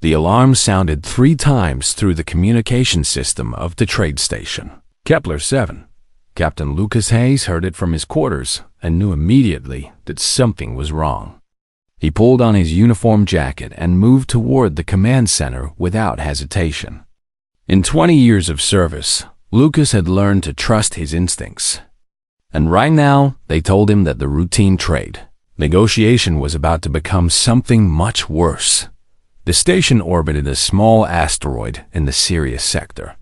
The alarm sounded 3 times through the communication system of the trade station. Kepler 7. Captain Lucas Hayes heard it from his quarters and knew immediately that something was wrong. He pulled on his uniform jacket and moved toward the command center without hesitation. In 20 years of service, Lucas had learned to trust his instincts. And right now, they told him that the routine trade negotiation was about to become something much worse. The station orbited a small asteroid in the Sirius sector.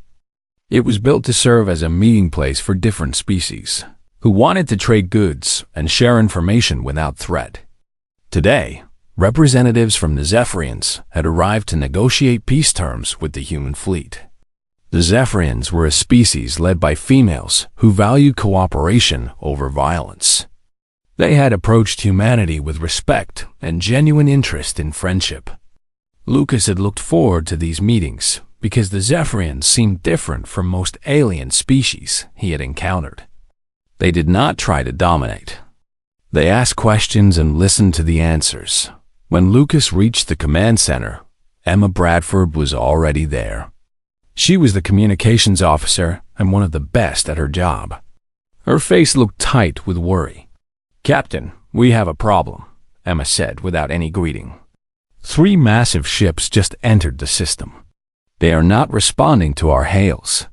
It was built to serve as a meeting place for different species who wanted to trade goods and share information without threat. Today, representatives from the Zephyrians had arrived to negotiate peace terms with the human fleet. The Zephyrians were a species led by females who valued cooperation over violence. They had approached humanity with respect and genuine interest in friendship. Lucas had looked forward to these meetings because the Zephyrians seemed different from most alien species he had encountered. They did not try to dominate. They asked questions and listened to the answers. When Lucas reached the command center, Emma Bradford was already there. She was the communications officer and one of the best at her job. Her face looked tight with worry. "Captain, we have a problem," Emma said without any greeting. 3 massive ships just entered the system. They are not responding to our hails.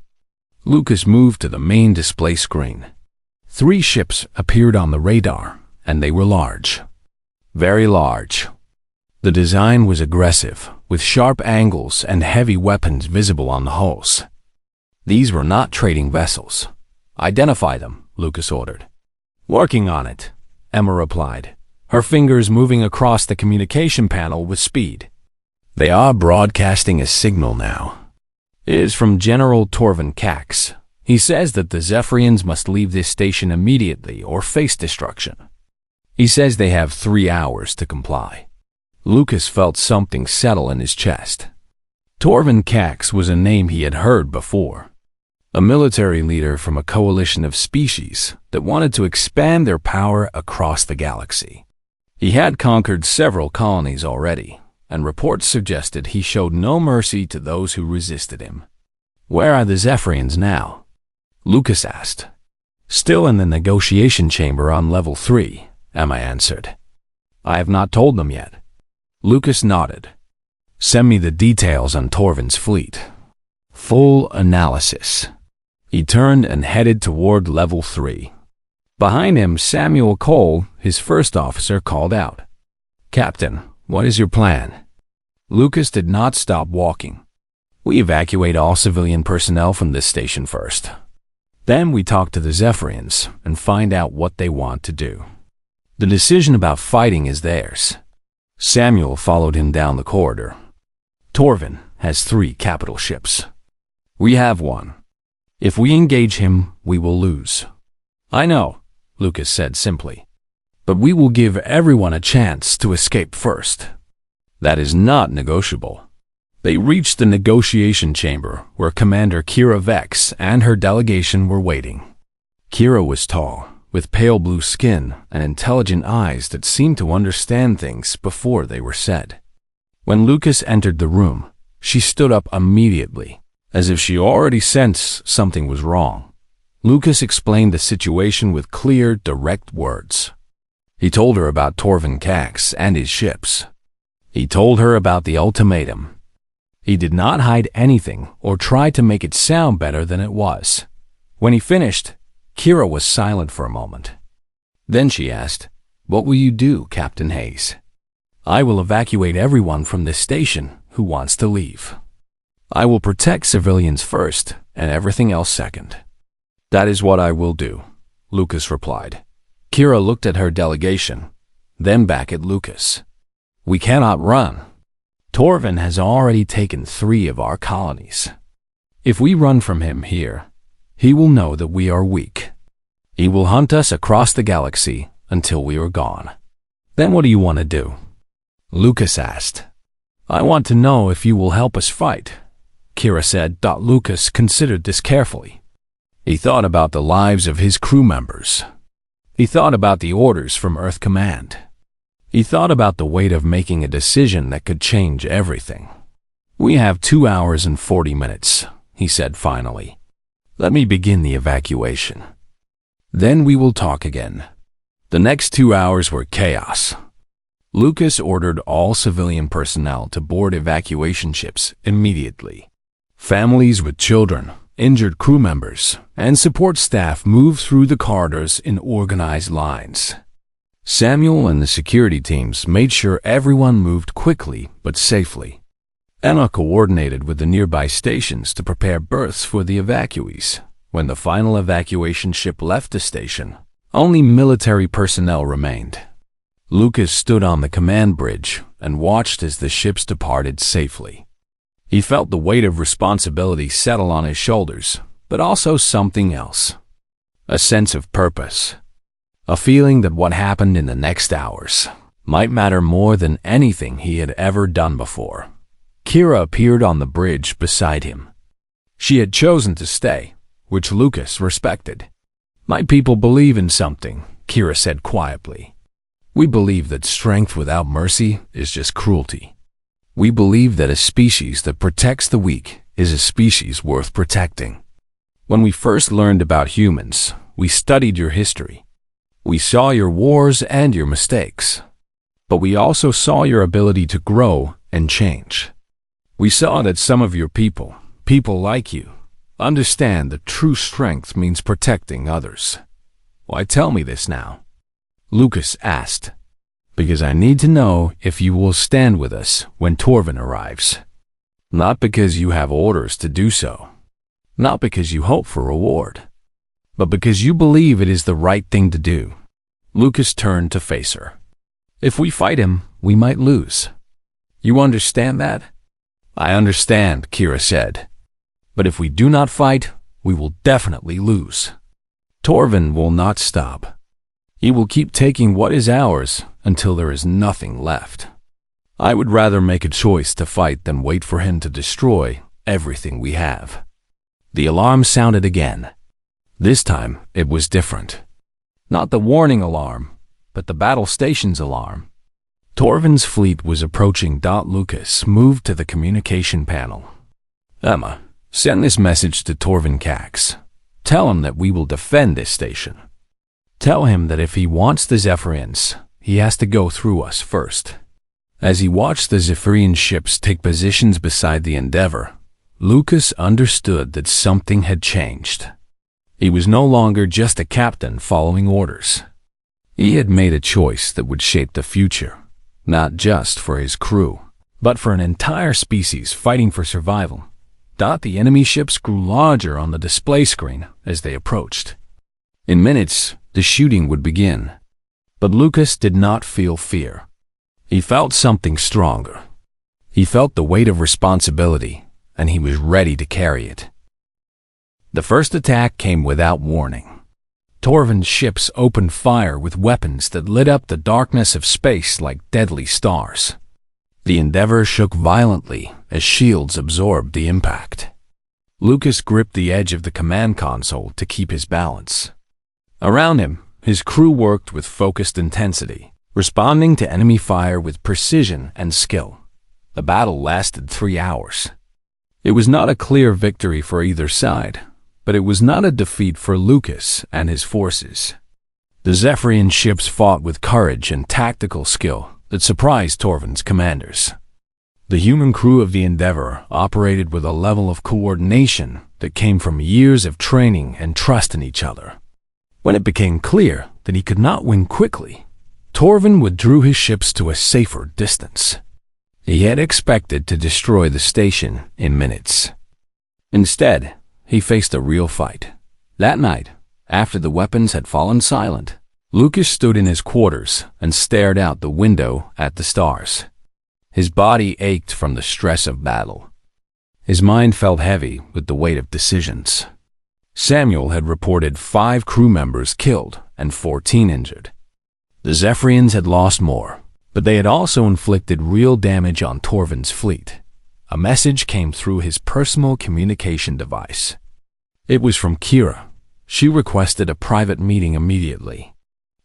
Lucas moved to the main display screen. 3 ships appeared on the radar, and they were large. Very large. The design was aggressive, with sharp angles and heavy weapons visible on the hulls. These were not trading vessels. "Identify them," Lucas ordered. "Working on it," Emma replied, her fingers moving across the communication panel with speed. "They are broadcasting a signal now. It is from General Torvin Cax. He says that the Zephyrians must leave this station immediately or face destruction. He says they have 3 hours to comply." Lucas felt something settle in his chest. Torvin Cax was a name he had heard before. A military leader from a coalition of species that wanted to expand their power across the galaxy. He had conquered several colonies already, and reports suggested he showed no mercy to those who resisted him. "Where are the Zephyrians now?" Lucas asked. "Still in the negotiation chamber on level 3, Emma answered. "I have not told them yet." Lucas nodded. "Send me the details on Torvin's fleet." Full analysis. He turned and headed toward level 3. Behind him, Samuel Cole, his first officer, called out, "Captain, what is your plan?" Lucas did not stop walking. "We evacuate all civilian personnel from this station first. Then we talk to the Zephyrians and find out what they want to do. The decision about fighting is theirs." Samuel followed him down the corridor. "Torvin has 3 capital ships. We have 1. If we engage him, we will lose." "I know," Lucas said simply. "But we will give everyone a chance to escape first." "That is not negotiable." They reached the negotiation chamber where Commander Kira Vex and her delegation were waiting. Kira was tall, with pale blue skin and intelligent eyes that seemed to understand things before they were said. When Lucas entered the room, she stood up immediately, as if she already sensed something was wrong. Lucas explained the situation with clear, direct words. He told her about Torvin Cax and his ships. He told her about the ultimatum. He did not hide anything or try to make it sound better than it was. When he finished, Kira was silent for a moment. Then she asked, "What will you do, Captain Hayes?" "I will evacuate everyone from this station who wants to leave. I will protect civilians first and everything else second." "That is what I will do," Lucas replied. Kira looked at her delegation, then back at Lucas. "We cannot run. Torvin has already taken 3 of our colonies. If we run from him here, he will know that we are weak. He will hunt us across the galaxy until we are gone." "Then what do you want to do?" Lucas asked. "I want to know if you will help us fight," Kira said. Lucas considered this carefully. He thought about the lives of his crew members. He thought about the orders from Earth Command. He thought about the weight of making a decision that could change everything. "We have 2 hours and 40 minutes, he said finally. "Let me begin the evacuation. Then we will talk again." The next 2 hours were chaos. Lucas ordered all civilian personnel to board evacuation ships immediately. Families with children, injured crew members, and support staff moved through the corridors in organized lines. Samuel and the security teams made sure everyone moved quickly but safely. Emma coordinated with the nearby stations to prepare berths for the evacuees. When the final evacuation ship left the station, only military personnel remained. Lucas stood on the command bridge and watched as the ships departed safely. He felt the weight of responsibility settle on his shoulders, but also something else. A sense of purpose. A feeling that what happened in the next hours might matter more than anything he had ever done before. Kira appeared on the bridge beside him. She had chosen to stay, which Lucas respected. "My people believe in something," Kira said quietly. "We believe that strength without mercy is just cruelty. We believe that a species that protects the weak is a species worth protecting. When we first learned about humans, we studied your history. We saw your wars and your mistakes. But we also saw your ability to grow and change. We saw that some of your people like you, understand that true strength means protecting others." "Why tell me this now?" Lucas asked. "Because I need to know if you will stand with us when Torvin arrives. Not because you have orders to do so. Not because you hope for reward. But because you believe it is the right thing to do." Lucas turned to face her. "If we fight him, we might lose. You understand that?" "I understand," Kira said. "But if we do not fight, we will definitely lose. Torvin will not stop. He will keep taking what is ours until there is nothing left. I would rather make a choice to fight than wait for him to destroy everything we have." The alarm sounded again. This time, it was different. Not the warning alarm, but the battle station's alarm. Torvin's fleet was approaching. Lucas moved to the communication panel. "Emma, send this message to Torvin Cax. Tell him that we will defend this station. Tell him that if he wants the Zephyrians, he has to go through us first." As he watched the Zephyrian ships take positions beside the Endeavor, Lucas understood that something had changed. He was no longer just a captain following orders. He had made a choice that would shape the future, not just for his crew, but for an entire species fighting for survival. The enemy ships grew larger on the display screen as they approached. In minutes, the shooting would begin. But Lucas did not feel fear. He felt something stronger. He felt the weight of responsibility, and he was ready to carry it. The first attack came without warning. Torvin's ships opened fire with weapons that lit up the darkness of space like deadly stars. The Endeavor shook violently as shields absorbed the impact. Lucas gripped the edge of the command console to keep his balance. Around him, his crew worked with focused intensity, responding to enemy fire with precision and skill. The battle lasted 3 hours. It was not a clear victory for either side, but it was not a defeat for Lucas and his forces. The Zephyrian ships fought with courage and tactical skill that surprised Torvin's commanders. The human crew of the Endeavor operated with a level of coordination that came from years of training and trust in each other. When it became clear that he could not win quickly, Torvin withdrew his ships to a safer distance. He had expected to destroy the station in minutes. Instead, he faced a real fight. That night, after the weapons had fallen silent, Lucas stood in his quarters and stared out the window at the stars. His body ached from the stress of battle. His mind felt heavy with the weight of decisions. Samuel had reported 5 crew members killed and 14 injured. The Zephyrians had lost more, but they had also inflicted real damage on Torvin's fleet. A message came through his personal communication device. It was from Kira. She requested a private meeting immediately.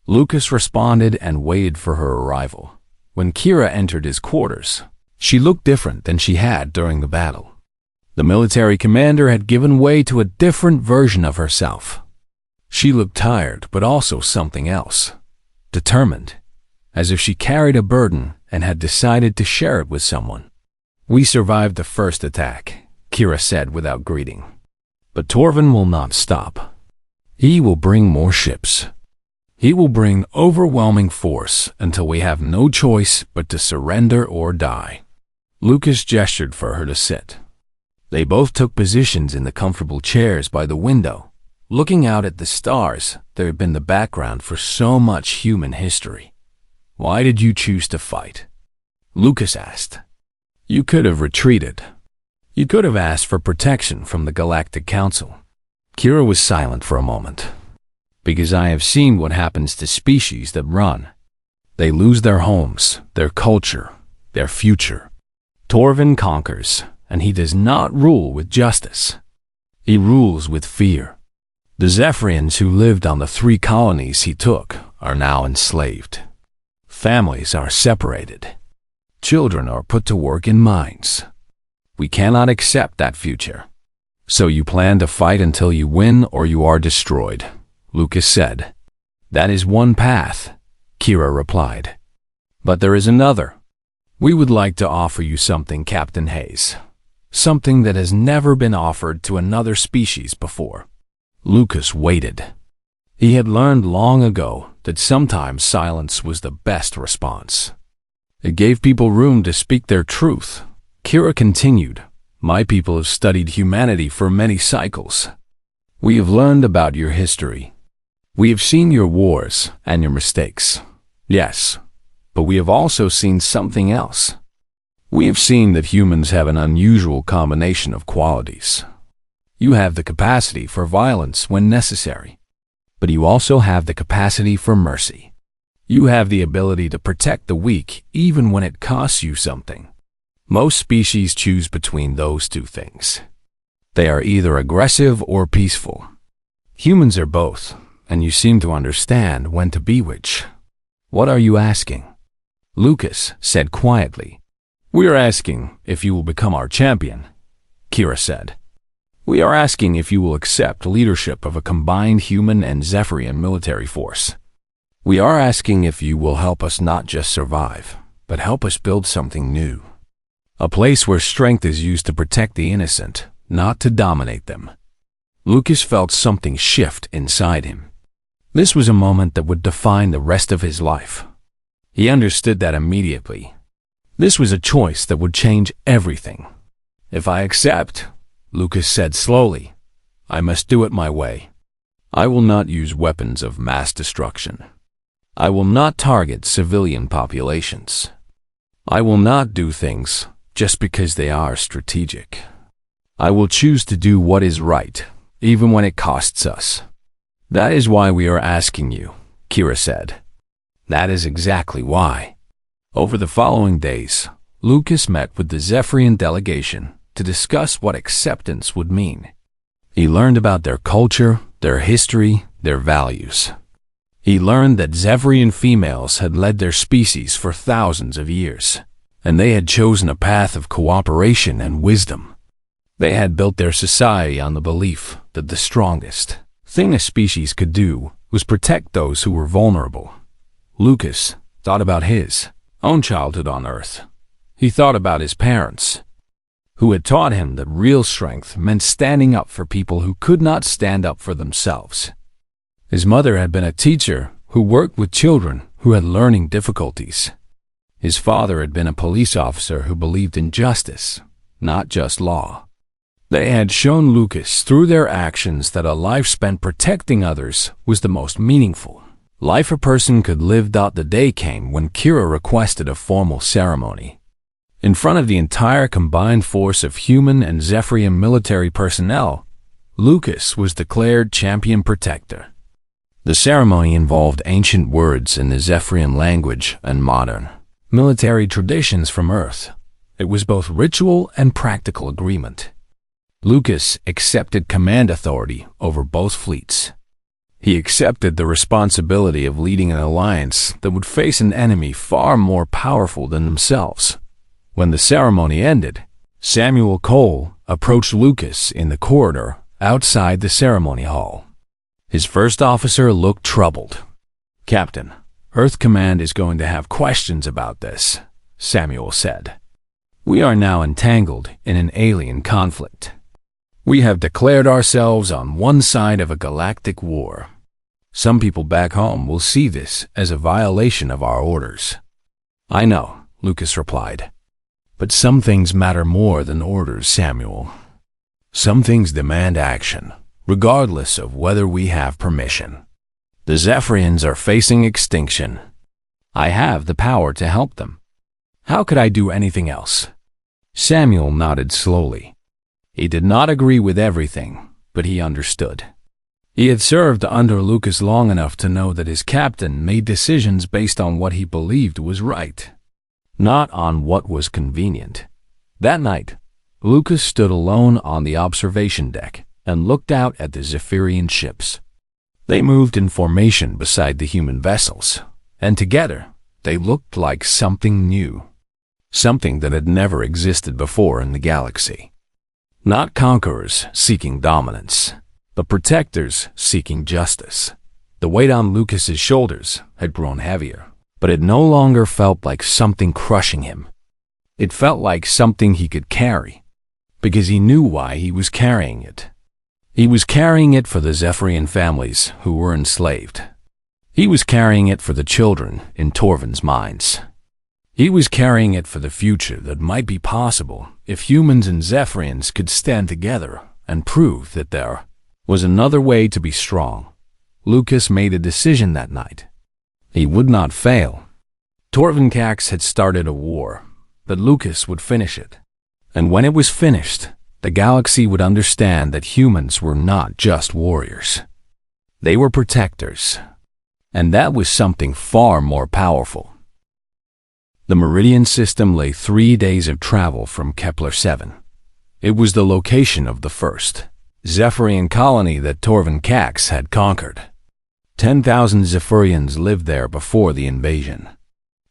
Lucas responded and waited for her arrival. When Kira entered his quarters, She looked different than she had during the battle. The military commander had given way to a different version of herself. She looked tired, but also something else. Determined, as if she carried a burden and had decided to share it with someone. "We survived the first attack," Kira said without greeting. "But Torvin will not stop. He will bring more ships. He will bring overwhelming force until we have no choice but to surrender or die." Lucas gestured for her to sit. They both took positions in the comfortable chairs by the window, looking out at the stars that had been the background for so much human history. "Why did you choose to fight?" Lucas asked. "You could have retreated. You could have asked for protection from the Galactic Council." Kira was silent for a moment. "Because I have seen what happens to species that run. They lose their homes, their culture, their future. Torvin conquers, and he does not rule with justice. He rules with fear. The Zephyrians who lived on the 3 colonies he took are now enslaved. Families are separated. Children are put to work in mines. We cannot accept that future. So you plan to fight until you win or you are destroyed," Lucas said. "That is one path," Kira replied. "But there is another. We would like to offer you something, Captain Hayes. Something that has never been offered to another species before." Lucas waited. He had learned long ago that sometimes silence was the best response. It gave people room to speak their truth. Kira continued, "My people have studied humanity for many cycles. We have learned about your history. We have seen your wars and your mistakes. Yes, but we have also seen something else. We have seen that humans have an unusual combination of qualities. You have the capacity for violence when necessary, but you also have the capacity for mercy. You have the ability to protect the weak even when it costs you something. Most species choose between those two things. They are either aggressive or peaceful. Humans are both, and you seem to understand when to be which. What are you asking?" Lucas said quietly. "We are asking if you will become our champion," Kira said. "We are asking if you will accept leadership of a combined human and Zephyrian military force. We are asking if you will help us not just survive, but help us build something new. A place where strength is used to protect the innocent, not to dominate them." Lucas felt something shift inside him. This was a moment that would define the rest of his life. He understood that immediately. This was a choice that would change everything. "If I accept," Lucas said slowly, "I must do it my way. I will not use weapons of mass destruction. I will not target civilian populations. I will not do things just because they are strategic. I will choose to do what is right, even when it costs us." "That is why we are asking you," Kira said. "That is exactly why." Over the following days, Lucas met with the Zephyrian delegation to discuss what acceptance would mean. He learned about their culture, their history, their values. He learned that Zephyrian females had led their species for thousands of years, and they had chosen a path of cooperation and wisdom. They had built their society on the belief that the strongest thing a species could do was protect those who were vulnerable. Lucas thought about his own childhood on Earth. He thought about his parents, who had taught him that real strength meant standing up for people who could not stand up for themselves. His mother had been a teacher who worked with children who had learning difficulties. His father had been a police officer who believed in justice, not just law. They had shown Lucas through their actions that a life spent protecting others was the most meaningful life a person could live. The day came when Kira requested a formal ceremony. In front of the entire combined force of human and Zephyrian military personnel, Lucas was declared champion protector. The ceremony involved ancient words in the Zephyrian language and modern military traditions from Earth. It was both ritual and practical agreement. Lucas accepted command authority over both fleets. He accepted the responsibility of leading an alliance that would face an enemy far more powerful than themselves. When the ceremony ended, Samuel Cole approached Lucas in the corridor outside the ceremony hall. His first officer looked troubled. "Captain, Earth Command is going to have questions about this," Samuel said. "We are now entangled in an alien conflict. We have declared ourselves on one side of a galactic war. Some people back home will see this as a violation of our orders." "I know," Lucas replied. "But some things matter more than orders, Samuel. Some things demand action, regardless of whether we have permission. The Zephyrians are facing extinction. I have the power to help them. How could I do anything else?" Samuel nodded slowly. He did not agree with everything, but he understood. He had served under Lucas long enough to know that his captain made decisions based on what he believed was right, not on what was convenient. That night, Lucas stood alone on the observation deck and looked out at the Zephyrian ships. They moved in formation beside the human vessels, and together they looked like something new, something that had never existed before in the galaxy. Not conquerors seeking dominance, but protectors seeking justice. The weight on Lucas's shoulders had grown heavier, but it no longer felt like something crushing him. It felt like something he could carry, because he knew why he was carrying it. He was carrying it for the Zephyrian families who were enslaved. He was carrying it for the children in Torvin's minds. He was carrying it for the future that might be possible if humans and Zephyrians could stand together and prove that there was another way to be strong. Lucas made a decision that night. He would not fail. Torvin Cax had started a war, but Lucas would finish it. And when it was finished, the galaxy would understand that humans were not just warriors. They were protectors. And that was something far more powerful. The Meridian system lay 3 days of travel from Kepler-7. It was the location of the first Zephyrian colony that Torvin Cax had conquered. 10,000 Zephyrians lived there before the invasion.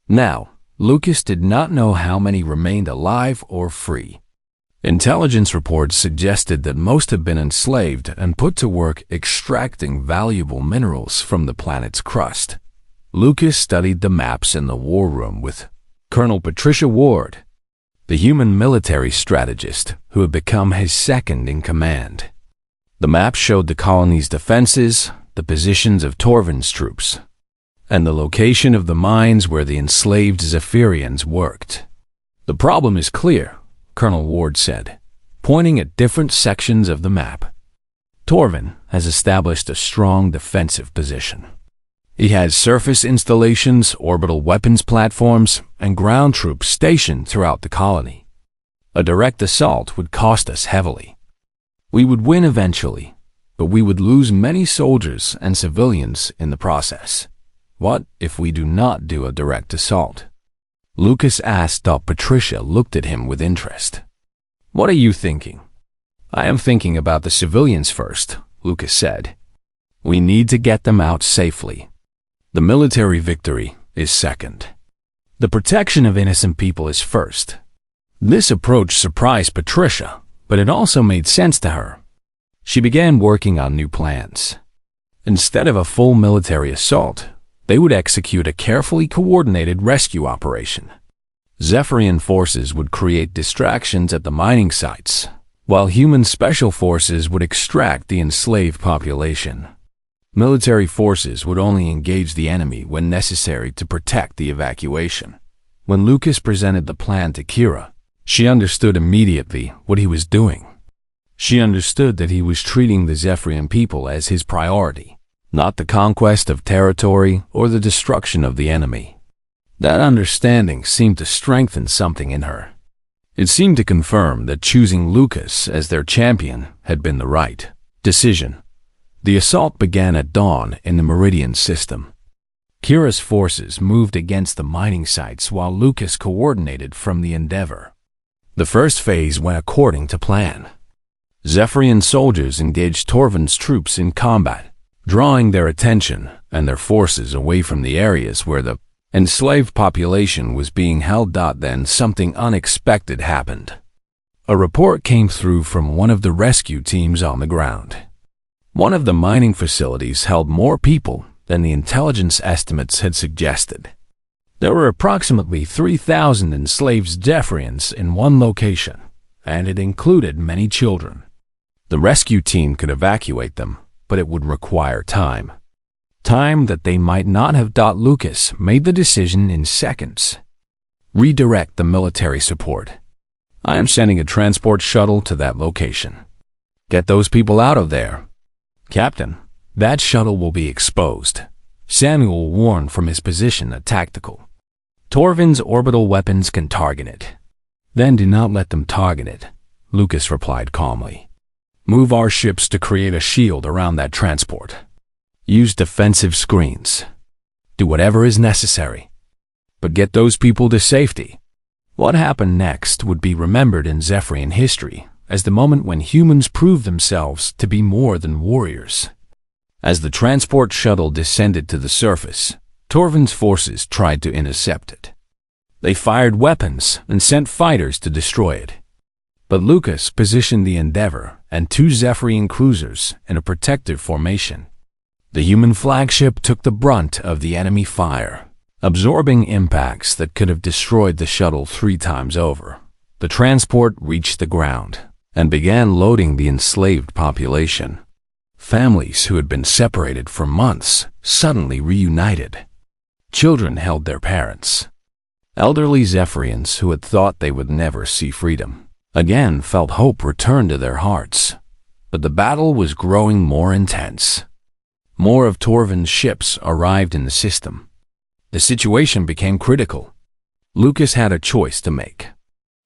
Now, Lucas did not know how many remained alive or free. Intelligence reports suggested that most had been enslaved and put to work extracting valuable minerals from the planet's crust. Lucas studied the maps in the war room with Colonel Patricia Ward, the human military strategist who had become his second in command. The map showed the colony's defenses, the positions of Torvin's troops, and the location of the mines where the enslaved Zephyrians worked. "The problem is clear," Colonel Ward said, pointing at different sections of the map. "Torvin has established a strong defensive position. He has surface installations, orbital weapons platforms, and ground troops stationed throughout the colony. A direct assault would cost us heavily. We would win eventually, but we would lose many soldiers and civilians in the process. What if we do not do a direct assault?" Lucas asked while Patricia looked at him with interest. "What are you thinking?" "I am thinking about the civilians first," Lucas said. "We need to get them out safely. The military victory is second. The protection of innocent people is first." This approach surprised Patricia, but it also made sense to her. She began working on new plans. Instead of a full military assault, they would execute a carefully coordinated rescue operation. Zephyrian forces would create distractions at the mining sites, while human special forces would extract the enslaved population. Military forces would only engage the enemy when necessary to protect the evacuation. When Lucas presented the plan to Kira, she understood immediately what he was doing. She understood that he was treating the Zephyrian people as his priority, not the conquest of territory or the destruction of the enemy. That understanding seemed to strengthen something in her. It seemed to confirm that choosing Lucas as their champion had been the right decision. The assault began at dawn in the Meridian system. Kira's forces moved against the mining sites while Lucas coordinated from the Endeavor. The first phase went according to plan. Zephyrian soldiers engaged Torvin's troops in combat, drawing their attention and their forces away from the areas where the Enslaved population was being held. Then something unexpected happened. A report came through from one of the rescue teams on the ground. One of the mining facilities held more people than the intelligence estimates had suggested. There were approximately 3,000 enslaved Zephyrians in one location, and it included many children. The rescue team could evacuate them, but it would require time. Time that they might not have. Lucas made the decision in seconds. Redirect the military support. I am sending a transport shuttle to that location. Get those people out of there. Captain, that shuttle will be exposed. Samuel warned from his position at tactical. Torvin's orbital weapons can target it. Then do not let them target it, Lucas replied calmly. Move our ships to create a shield around that transport. Use defensive screens. Do whatever is necessary. But get those people to safety. What happened next would be remembered in Zephyrian history as the moment when humans proved themselves to be more than warriors. As the transport shuttle descended to the surface, Torvin's forces tried to intercept it. They fired weapons and sent fighters to destroy it. But Lucas positioned the Endeavor and 2 Zephyrian cruisers in a protective formation. The human flagship took the brunt of the enemy fire, absorbing impacts that could have destroyed the shuttle 3 times over. The transport reached the ground and began loading the enslaved population. Families who had been separated for months suddenly reunited. Children held their parents. Elderly Zephyrians who had thought they would never see freedom again felt hope return to their hearts. But the battle was growing more intense. More of Torvin's ships arrived in the system. The situation became critical. Lucas had a choice to make.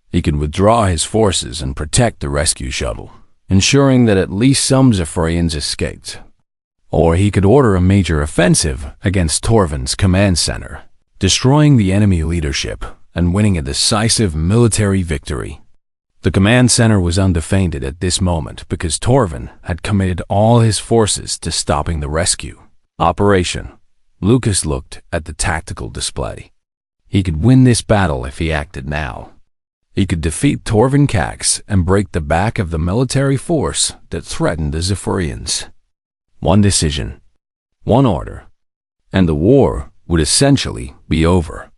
He could withdraw his forces and protect the rescue shuttle, ensuring that at least some Zephyrians escaped. Or he could order a major offensive against Torvin's command center, destroying the enemy leadership and winning a decisive military victory. The command center was undefended at this moment because Torvin had committed all his forces to stopping the rescue operation. Lucas looked at the tactical display. He could win this battle if he acted now. He could defeat Torvin Cax and break the back of the military force that threatened the Zephyrians. One decision, one order, and the war would essentially be over.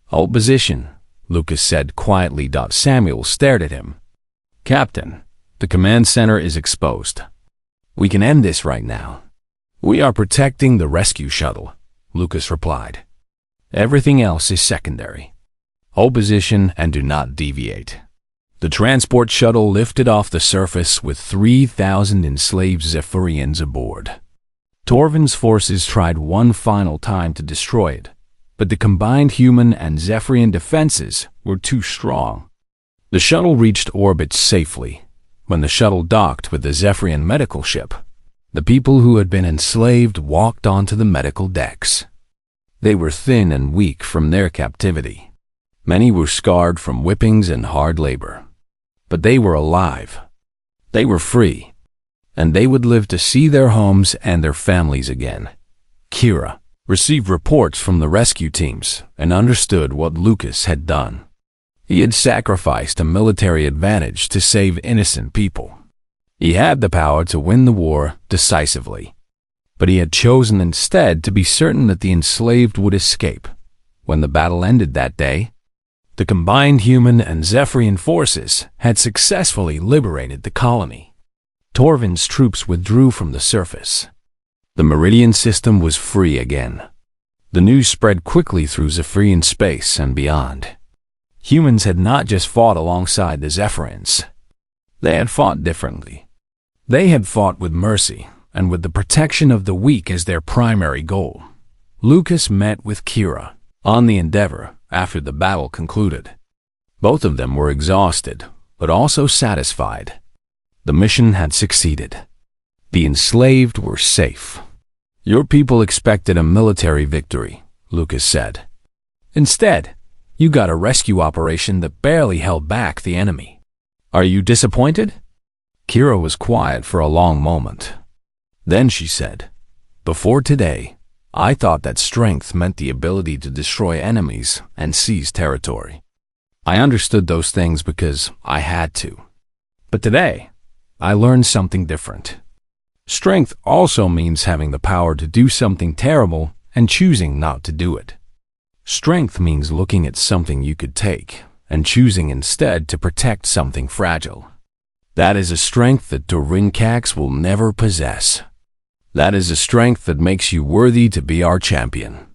Hold position, Lucas said quietly. Samuel stared at him. Captain, the command center is exposed. We can end this right now. We are protecting the rescue shuttle, Lucas replied. Everything else is secondary. Hold position and do not deviate. The transport shuttle lifted off the surface with 3,000 enslaved Zephyrians aboard. Torvin's forces tried one final time to destroy it, but the combined human and Zephyrian defenses were too strong. The shuttle reached orbit safely. When the shuttle docked with the Zephyrian medical ship, the people who had been enslaved walked onto the medical decks. They were thin and weak from their captivity. Many were scarred from whippings and hard labor. But they were alive. They were free. And they would live to see their homes and their families again. Kira received reports from the rescue teams and understood what Lucas had done. He had sacrificed a military advantage to save innocent people. He had the power to win the war decisively. But he had chosen instead to be certain that the enslaved would escape. When the battle ended that day, the combined human and Zephyrian forces had successfully liberated the colony. Torvin's troops withdrew from the surface. The Meridian system was free again. The news spread quickly through Zephyrian space and beyond. Humans had not just fought alongside the Zephyrians. They had fought differently. They had fought with mercy and with the protection of the weak as their primary goal. Lucas met with Kira on the Endeavor after the battle concluded. Both of them were exhausted, but also satisfied. The mission had succeeded. The enslaved were safe. Your people expected a military victory, Lucas said. Instead, you got a rescue operation that barely held back the enemy. Are you disappointed? Kira was quiet for a long moment. Then she said, Before today, I thought that strength meant the ability to destroy enemies and seize territory. I understood those things because I had to. But today, I learned something different. Strength also means having the power to do something terrible and choosing not to do it. Strength means looking at something you could take and choosing instead to protect something fragile. That is a strength that Torvincax will never possess. That is a strength that makes you worthy to be our champion.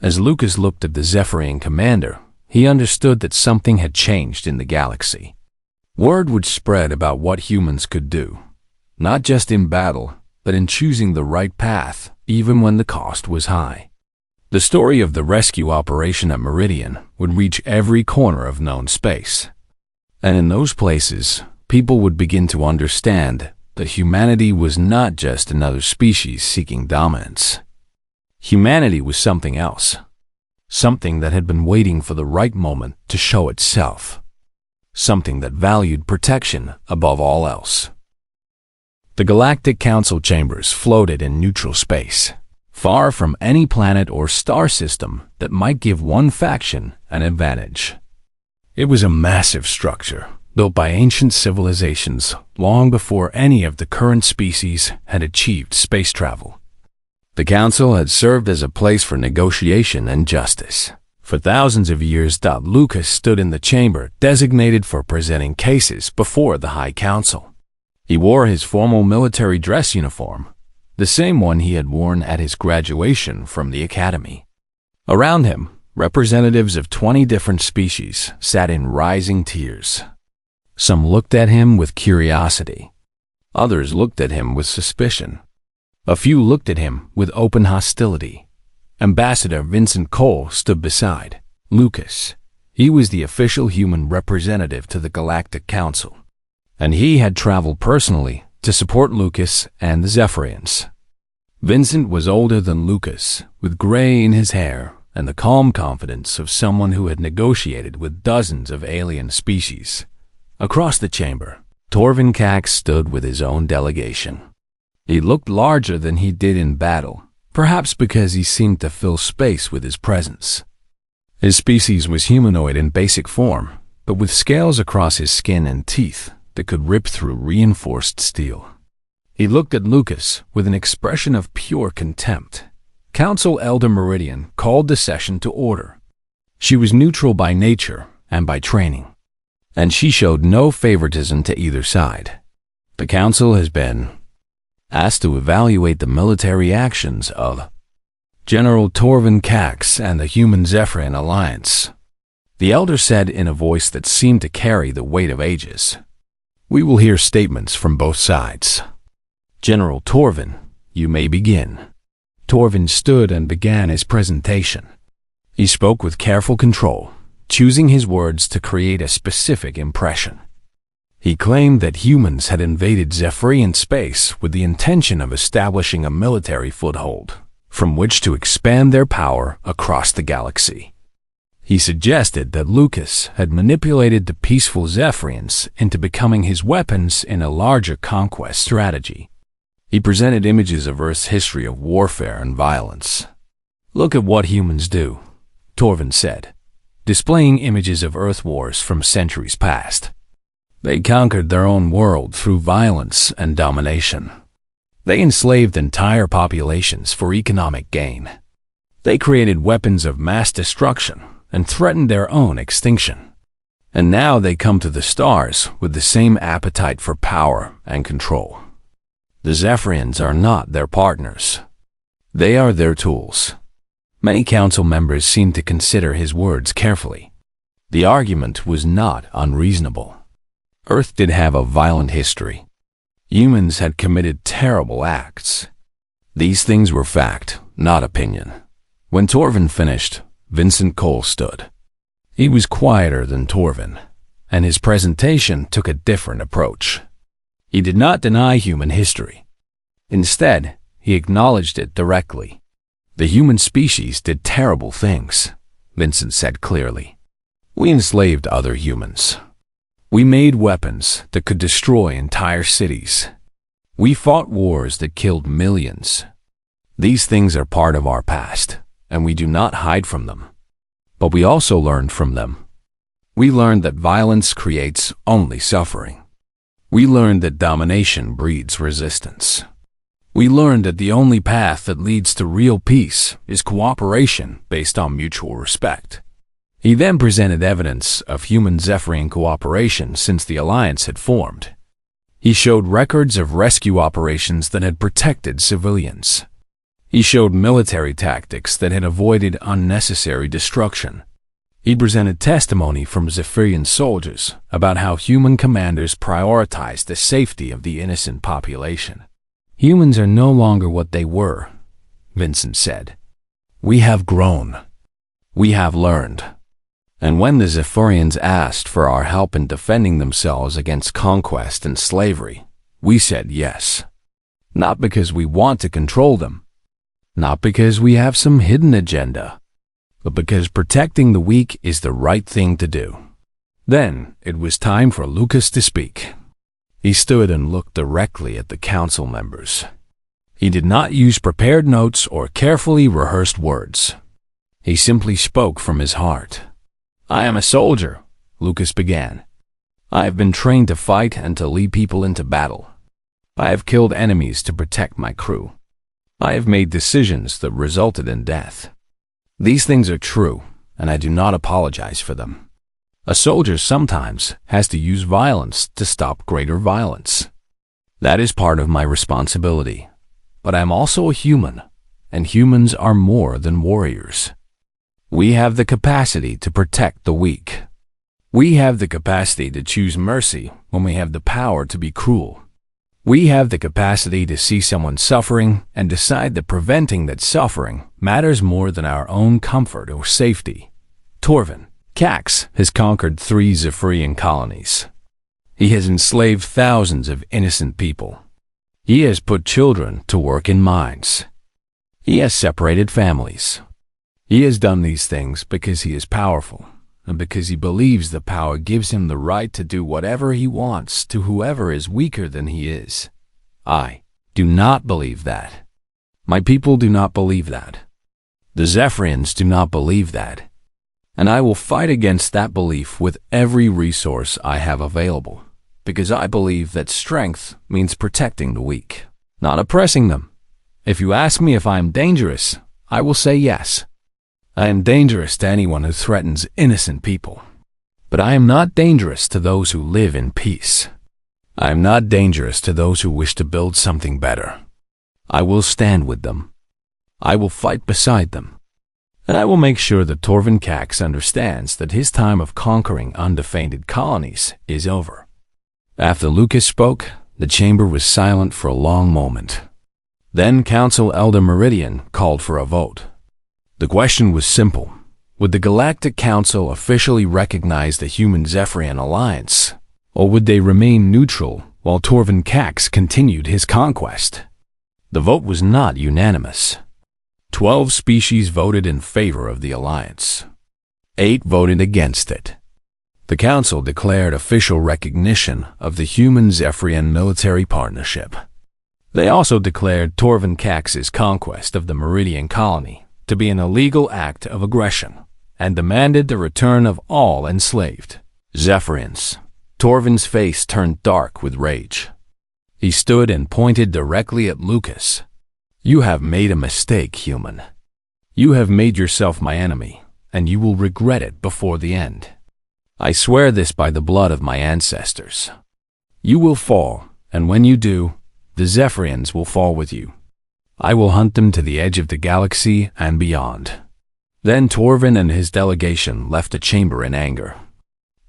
As Lucas looked at the Zephyrian commander, he understood that something had changed in the galaxy. Word would spread about what humans could do, not just in battle, but in choosing the right path, even when the cost was high. The story of the rescue operation at Meridian would reach every corner of known space. And in those places, people would begin to understand that humanity was not just another species seeking dominance. Humanity was something else, something that had been waiting for the right moment to show itself, something that valued protection above all else. The Galactic Council chambers floated in neutral space, far from any planet or star system that might give one faction an advantage. It was a massive structure, built by ancient civilizations long before any of the current species had achieved space travel. The Council had served as a place for negotiation and justice. For thousands of years, Lucas stood in the chamber designated for presenting cases before the High Council. He wore his formal military dress uniform, the same one he had worn at his graduation from the academy. Around him, representatives of 20 different species sat in rising tiers. Some looked at him with curiosity. Others looked at him with suspicion. A few looked at him with open hostility. Ambassador Vincent Cole stood beside Lucas. He was the official human representative to the Galactic Council, and he had traveled personally to support Lucas and the Zephyrians. Vincent was older than Lucas, with gray in his hair and the calm confidence of someone who had negotiated with dozens of alien species. Across the chamber, Torvincax stood with his own delegation. He looked larger than he did in battle, perhaps because he seemed to fill space with his presence. His species was humanoid in basic form, but with scales across his skin and teeth that could rip through reinforced steel. He looked at Lucas with an expression of pure contempt. Council Elder Meridian called the session to order. She was neutral by nature and by training, and she showed no favoritism to either side. The Council has been asked to evaluate the military actions of General Torvincax and the Human Zephyrian Alliance. The Elder said in a voice that seemed to carry the weight of ages. We will hear statements from both sides. General Torvin, you may begin. Torvin stood and began his presentation. He spoke with careful control, choosing his words to create a specific impression. He claimed that humans had invaded Zephyrian space with the intention of establishing a military foothold, from which to expand their power across the galaxy. He suggested that Lucas had manipulated the peaceful Zephyrians into becoming his weapons in a larger conquest strategy. He presented images of Earth's history of warfare and violence. Look at what humans do, Torvin said, displaying images of Earth wars from centuries past. They conquered their own world through violence and domination. They enslaved entire populations for economic gain. They created weapons of mass destruction and threatened their own extinction. And now they come to the stars with the same appetite for power and control. The Zephyrians are not their partners. They are their tools. Many council members seemed to consider his words carefully. The argument was not unreasonable. Earth did have a violent history. Humans had committed terrible acts. These things were fact, not opinion. When Torvin finished, Vincent Cole stood. He was quieter than Torvin, and his presentation took a different approach. He did not deny human history. Instead, he acknowledged it directly. The human species did terrible things, Vincent said clearly. We enslaved other humans. We made weapons that could destroy entire cities. We fought wars that killed millions. These things are part of our past, and we do not hide from them. But we also learned from them. We learned that violence creates only suffering. We learned that domination breeds resistance. We learned that the only path that leads to real peace is cooperation based on mutual respect. He then presented evidence of human Zephyrian cooperation since the alliance had formed. He showed records of rescue operations that had protected civilians. He showed military tactics that had avoided unnecessary destruction. He presented testimony from Zephyrian soldiers about how human commanders prioritized the safety of the innocent population. Humans are no longer what they were, Vincent said. We have grown. We have learned. And when the Zephyrians asked for our help in defending themselves against conquest and slavery, we said yes. Not because we want to control them, not because we have some hidden agenda, but because protecting the weak is the right thing to do. Then it was time for Lucas to speak. He stood and looked directly at the council members. He did not use prepared notes or carefully rehearsed words. He simply spoke from his heart. I am a soldier, Lucas began. I have been trained to fight and to lead people into battle. I have killed enemies to protect my crew. I have made decisions that resulted in death. These things are true, and I do not apologize for them. A soldier sometimes has to use violence to stop greater violence. That is part of my responsibility. But I am also a human, and humans are more than warriors. We have the capacity to protect the weak. We have the capacity to choose mercy when we have the power to be cruel. We have the capacity to see someone suffering and decide that preventing that suffering matters more than our own comfort or safety. Torvin Cax has conquered 3 Zephyrian colonies. He has enslaved thousands of innocent people. He has put children to work in mines. He has separated families. He has done these things because he is powerful, and because he believes the power gives him the right to do whatever he wants to whoever is weaker than he is. I do not believe that. My people do not believe that. The Zephyrians do not believe that. And I will fight against that belief with every resource I have available, because I believe that strength means protecting the weak, not oppressing them. If you ask me if I am dangerous, I will say yes. I am dangerous to anyone who threatens innocent people. But I am not dangerous to those who live in peace. I am not dangerous to those who wish to build something better. I will stand with them. I will fight beside them. And I will make sure that Torvin Cax understands that his time of conquering undefended colonies is over. After Lucas spoke, the chamber was silent for a long moment. Then Council Elder Meridian called for a vote. The question was simple. Would the Galactic Council officially recognize the Human Zephyrian Alliance, or would they remain neutral while Torvin Cax continued his conquest? The vote was not unanimous. 12 species voted in favor of the alliance. 8 voted against it. The Council declared official recognition of the Human Zephyrian military partnership. They also declared Torvin Cax's conquest of the Meridian colony to be an illegal act of aggression, and demanded the return of all enslaved Zephyrians. Torvin's face turned dark with rage. He stood and pointed directly at Lucas. You have made a mistake, human. You have made yourself my enemy, and you will regret it before the end. I swear this by the blood of my ancestors. You will fall, and when you do, the Zephyrians will fall with you. I will hunt them to the edge of the galaxy and beyond. Then Torvin and his delegation left the chamber in anger.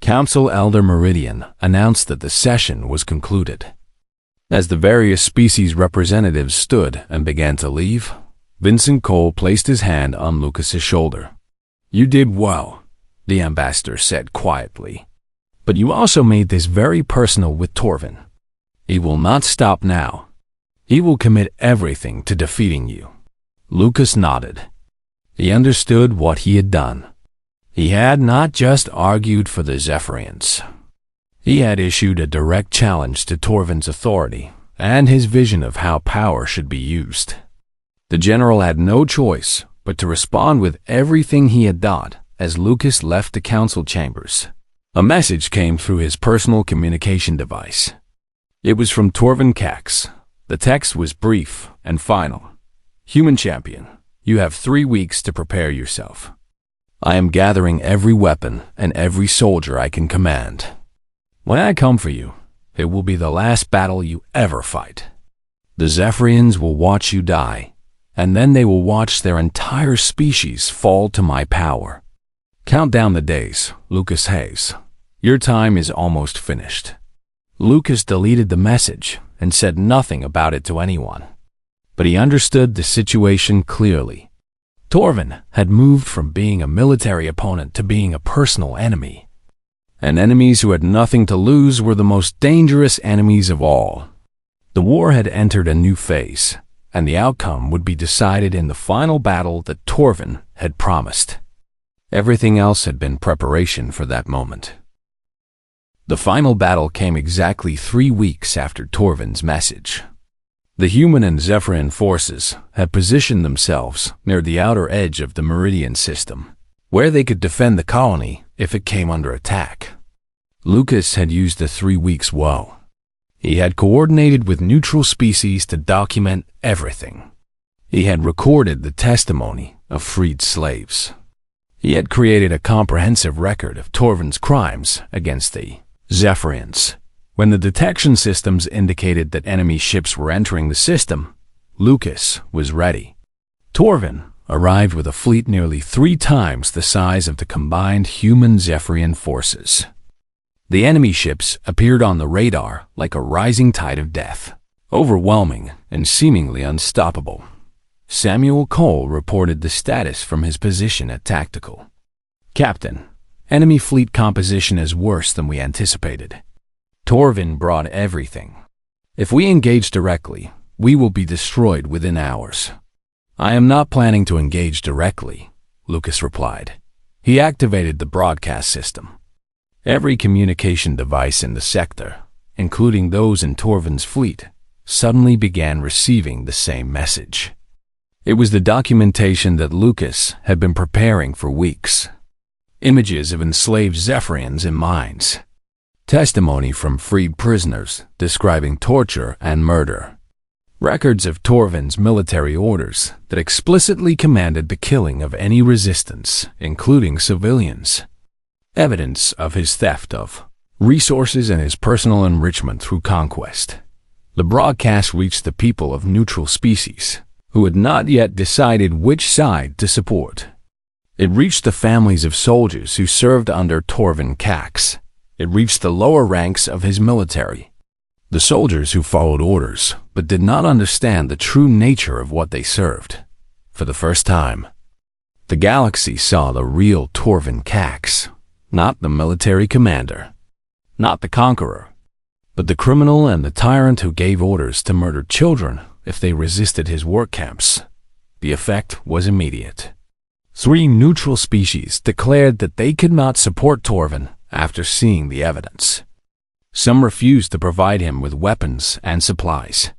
Council Elder Meridian announced that the session was concluded. As the various species representatives stood and began to leave, Vincent Cole placed his hand on Lucas's shoulder. You did well, the ambassador said quietly. But you also made this very personal with Torvin. He will not stop now. He will commit everything to defeating you. Lucas nodded. He understood what he had done. He had not just argued for the Zephyrians. He had issued a direct challenge to Torvin's authority and his vision of how power should be used. The general had no choice but to respond with everything he had thought as Lucas left the council chambers. A message came through his personal communication device. It was from Torvin Cax. The text was brief and final. Human champion, you have 3 weeks to prepare yourself. I am gathering every weapon and every soldier I can command. When I come for you, it will be the last battle you ever fight. The Zephyrians will watch you die, and then they will watch their entire species fall to my power. Count down the days, Lucas Hayes. Your time is almost finished. Lucas deleted the message and said nothing about it to anyone. But he understood the situation clearly. Torvin had moved from being a military opponent to being a personal enemy. And enemies who had nothing to lose were the most dangerous enemies of all. The war had entered a new phase, and the outcome would be decided in the final battle that Torvin had promised. Everything else had been preparation for that moment. The final battle came exactly 3 weeks after Torvin's message. The human and Zephyrian forces had positioned themselves near the outer edge of the Meridian system, where they could defend the colony if it came under attack. Lucas had used the 3 weeks well. He had coordinated with neutral species to document everything. He had recorded the testimony of freed slaves. He had created a comprehensive record of Torvin's crimes against the Zephyrians. When the detection systems indicated that enemy ships were entering the system, Lucas was ready. Torvin arrived with a fleet nearly 3 times the size of the combined human-Zephyrian forces. The enemy ships appeared on the radar like a rising tide of death, overwhelming and seemingly unstoppable. Samuel Cole reported the status from his position at Tactical. Captain, enemy fleet composition is worse than we anticipated. Torvin brought everything. If we engage directly, we will be destroyed within hours. I am not planning to engage directly, Lucas replied. He activated the broadcast system. Every communication device in the sector, including those in Torvin's fleet, suddenly began receiving the same message. It was the documentation that Lucas had been preparing for weeks. Images of enslaved Zephyrians in mines. Testimony from freed prisoners describing torture and murder. Records of Torvin's military orders that explicitly commanded the killing of any resistance, including civilians. Evidence of his theft of resources and his personal enrichment through conquest. The broadcast reached the people of neutral species, who had not yet decided which side to support. It reached the families of soldiers who served under Torvin Cax. It reached the lower ranks of his military. The soldiers who followed orders, but did not understand the true nature of what they served. For the first time, the galaxy saw the real Torvin Cax, not the military commander, not the conqueror, but the criminal and the tyrant who gave orders to murder children if they resisted his work camps. The effect was immediate. 3 neutral species declared that they could not support Torvin after seeing the evidence. Some refused to provide him with weapons and supplies.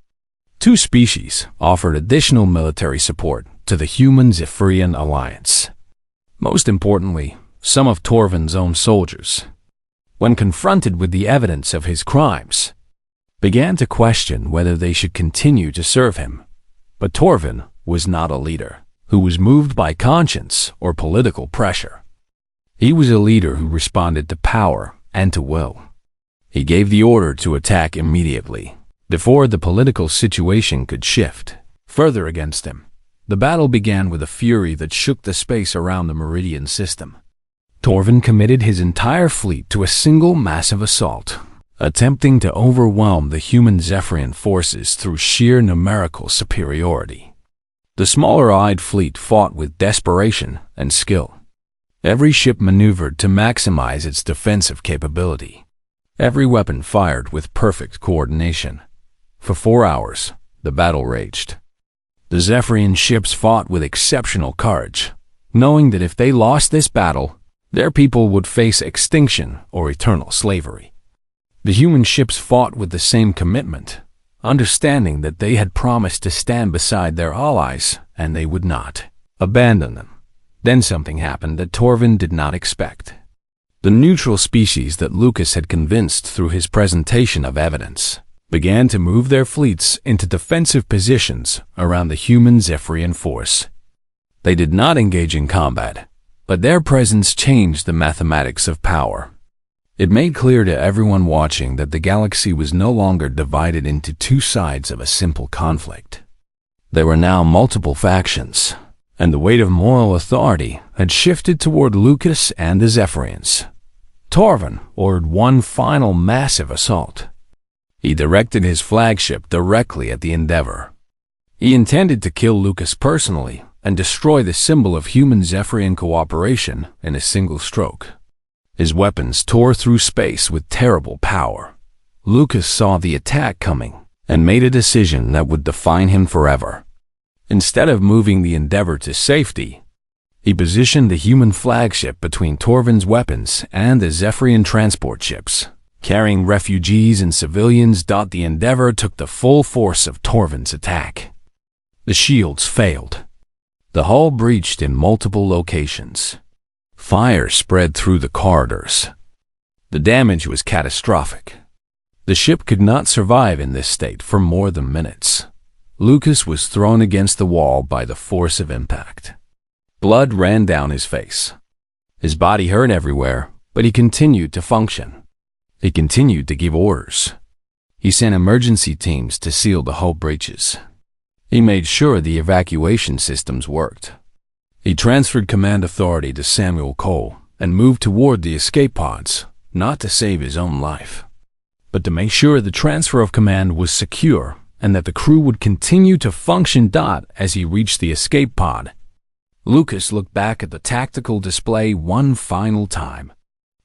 2 species offered additional military support to the Human-Zephyrian Alliance. Most importantly, some of Torvin's own soldiers, when confronted with the evidence of his crimes, began to question whether they should continue to serve him. But Torvin was not a leader who was moved by conscience or political pressure. He was a leader who responded to power and to will. He gave the order to attack immediately, before the political situation could shift further against him. The battle began with a fury that shook the space around the Meridian system. Torvin committed his entire fleet to a single massive assault, attempting to overwhelm the human Zephyrian forces through sheer numerical superiority. The smaller-eyed fleet fought with desperation and skill. Every ship maneuvered to maximize its defensive capability. Every weapon fired with perfect coordination. For 4 hours, the battle raged. The Zephyrian ships fought with exceptional courage, knowing that if they lost this battle, their people would face extinction or eternal slavery. The human ships fought with the same commitment, understanding that they had promised to stand beside their allies and they would not abandon them. Then something happened that Torvin did not expect. The neutral species that Lucas had convinced through his presentation of evidence began to move their fleets into defensive positions around the human Zephyrian force. They did not engage in combat, but their presence changed the mathematics of power. It made clear to everyone watching that the galaxy was no longer divided into two sides of a simple conflict. There were now multiple factions, and the weight of moral authority had shifted toward Lucas and the Zephyrians. Torvin ordered one final massive assault. He directed his flagship directly at the Endeavor. He intended to kill Lucas personally and destroy the symbol of human Zephyrian cooperation in a single stroke. His weapons tore through space with terrible power. Lucas saw the attack coming and made a decision that would define him forever. Instead of moving the Endeavor to safety, he positioned the human flagship between Torvin's weapons and the Zephyrian transport ships. Carrying refugees and civilians, the Endeavor took the full force of Torvin's attack. The shields failed. The hull breached in multiple locations. Fire spread through the corridors. The damage was catastrophic. The ship could not survive in this state for more than minutes. Lucas was thrown against the wall by the force of impact. Blood ran down his face. His body hurt everywhere, but he continued to function. He continued to give orders. He sent emergency teams to seal the hull breaches. He made sure the evacuation systems worked. He transferred command authority to Samuel Cole and moved toward the escape pods, not to save his own life, but to make sure the transfer of command was secure and that the crew would continue to function. As he reached the escape pod, Lucas looked back at the tactical display one final time.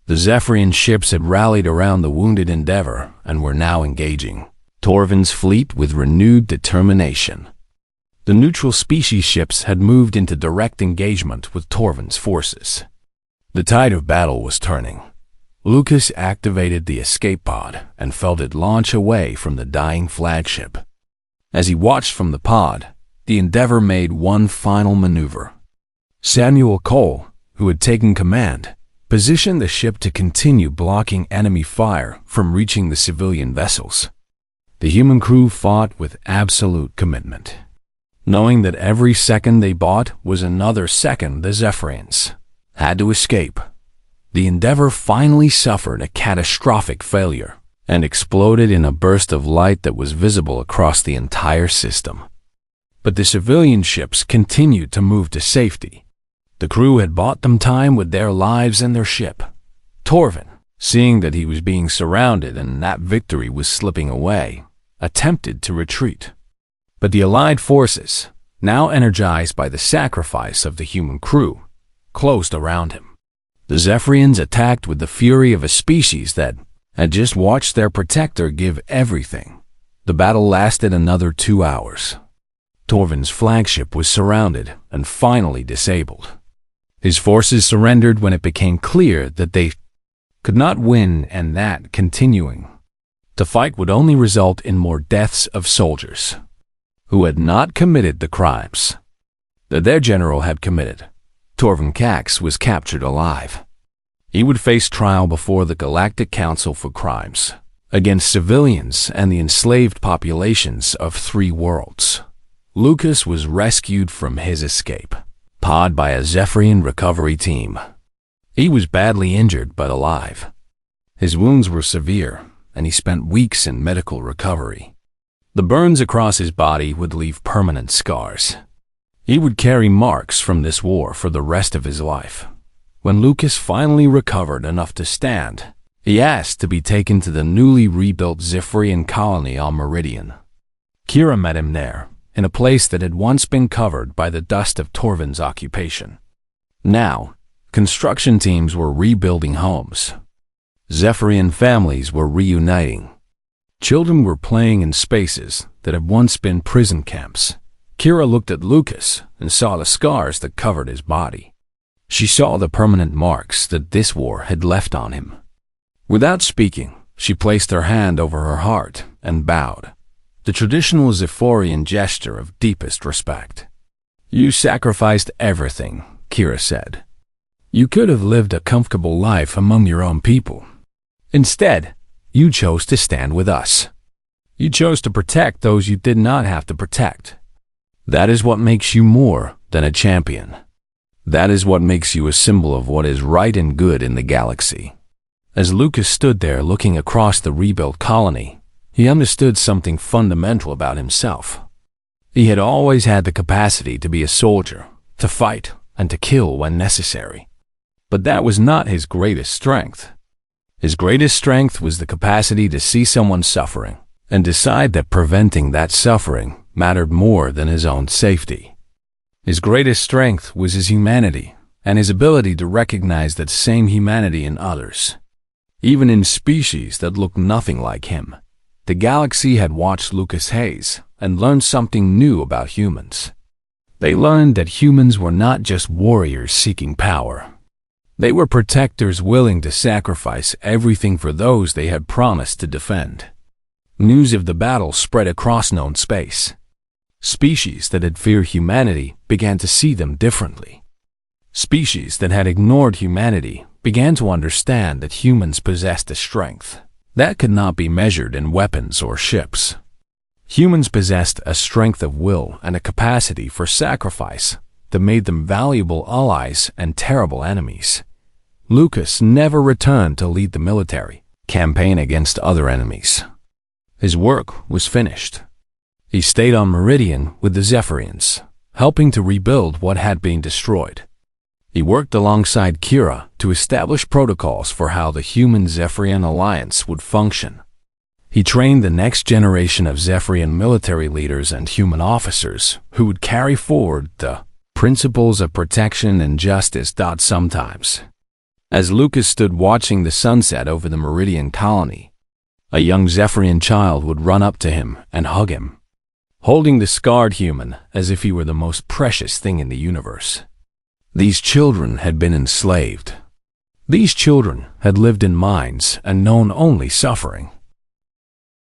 The Zephyrian ships had rallied around the wounded Endeavor and were now engaging Torvin's fleet with renewed determination. The neutral species ships had moved into direct engagement with Torvin's forces. The tide of battle was turning. Lucas activated the escape pod and felt it launch away from the dying flagship. As he watched from the pod, the Endeavor made one final maneuver. Samuel Cole, who had taken command, positioned the ship to continue blocking enemy fire from reaching the civilian vessels. The human crew fought with absolute commitment, knowing that every second they bought was another second the Zephyrians had to escape. The Endeavor finally suffered a catastrophic failure and exploded in a burst of light that was visible across the entire system. But the civilian ships continued to move to safety. The crew had bought them time with their lives and their ship. Torvin, seeing that he was being surrounded and that victory was slipping away, attempted to retreat. But the Allied forces, now energized by the sacrifice of the human crew, closed around him. The Zephyrians attacked with the fury of a species that had just watched their protector give everything. The battle lasted another 2 hours. Torvin's flagship was surrounded and finally disabled. His forces surrendered when it became clear that they could not win and that continuing to fight would only result in more deaths of soldiers who had not committed the crimes that their general had committed. Torvin Cax was captured alive. He would face trial before the Galactic Council for crimes against civilians and the enslaved populations of 3 worlds. Lucas was rescued from his escape pod by a Zephyrian recovery team. He was badly injured but alive. His wounds were severe, and he spent weeks in medical recovery. The burns across his body would leave permanent scars. He would carry marks from this war for the rest of his life. When Lucas finally recovered enough to stand, he asked to be taken to the newly rebuilt Zephyrian colony on Meridian. Kira met him there, in a place that had once been covered by the dust of Torvin's occupation. Now, construction teams were rebuilding homes. Zephyrian families were reuniting. Children were playing in spaces that had once been prison camps. Kira looked at Lucas and saw the scars that covered his body. She saw the permanent marks that this war had left on him. Without speaking, she placed her hand over her heart and bowed. the traditional Zephyrian gesture of deepest respect. "You sacrificed everything," Kira said. "You could have lived a comfortable life among your own people. Instead, you chose to stand with us. You chose to protect those you did not have to protect. That is what makes you more than a champion. That is what makes you a symbol of what is right and good in the galaxy." As Lucas stood there looking across the rebuilt colony, he understood something fundamental about himself. He had always had the capacity to be a soldier, to fight, and to kill when necessary. But that was not his greatest strength. His greatest strength was the capacity to see someone suffering and decide that preventing that suffering mattered more than his own safety. His greatest strength was his humanity and his ability to recognize that same humanity in others. Even in species that looked nothing like him, the galaxy had watched Lucas Hayes and learned something new about humans. They learned that humans were not just warriors seeking power. They were protectors willing to sacrifice everything for those they had promised to defend. News of the battle spread across known space. Species that had feared humanity began to see them differently. Species that had ignored humanity began to understand that humans possessed a strength that could not be measured in weapons or ships. Humans possessed a strength of will and a capacity for sacrifice that made them valuable allies and terrible enemies. Lucas never returned to lead the military campaign against other enemies. His work was finished. He stayed on Meridian with the Zephyrians, helping to rebuild what had been destroyed. He worked alongside Kira to establish protocols for how the human-Zephyrian alliance would function. He trained the next generation of Zephyrian military leaders and human officers who would carry forward the principles of protection and justice. Sometimes, as Lucas stood watching the sunset over the Meridian colony, a young Zephyrian child would run up to him and hug him, holding the scarred human as if he were the most precious thing in the universe. These children had been enslaved. These children had lived in mines and known only suffering.